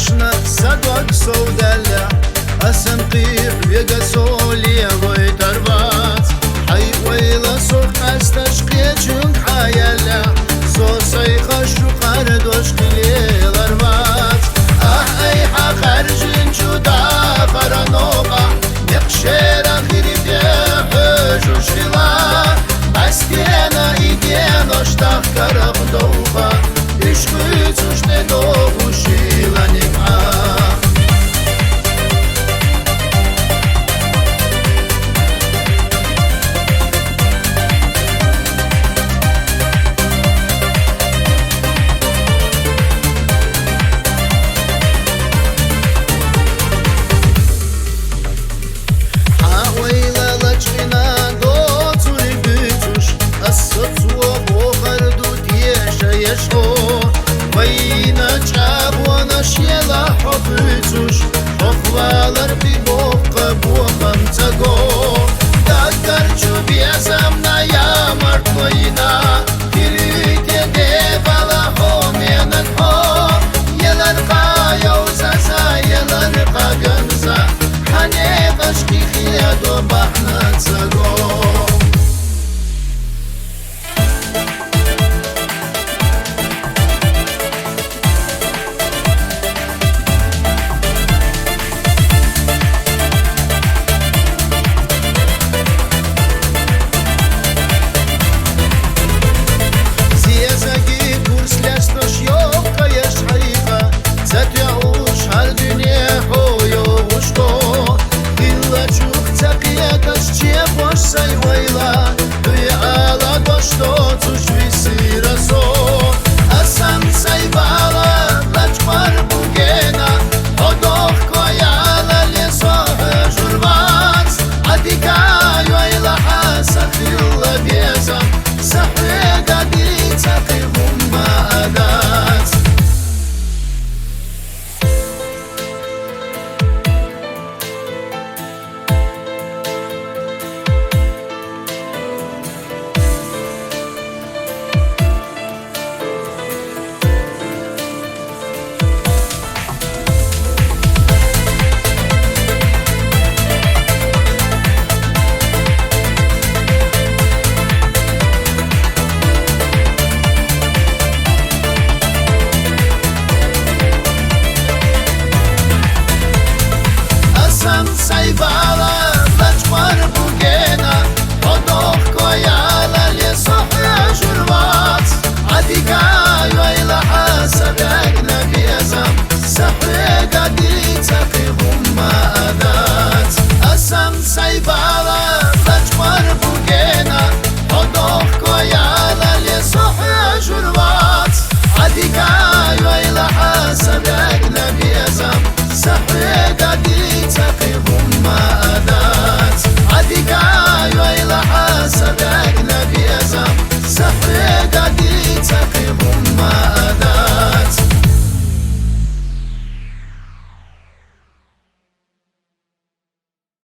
عشنا صدق سودلا أسنقير بيقى سولي ويتربات حي ويلا سوق استشقي جنك حيالا سو سيخش قرد وشقلي الاربات أي حقر جنجو دا فرنوقا يقشير أخيري بيحج وشغلا أسكينا إيدينا اشتاق كرق دوبا إشقي تشني دوبو شيلا نقعا Война чабона шела хопыцуш Хохвалар би бокка бокам цаго Так гарчу безам на ямар твоина Кирите девала хоменат хо Елар қаяу заза, елар қаганза Хане башки хиядо бахна цаго Sayvala laçmar bugena Odok koyala le sofra jurvat Adika yoyla hasabagna biyazam Sahre gadi taqi humma adat Asam sayvala laçmar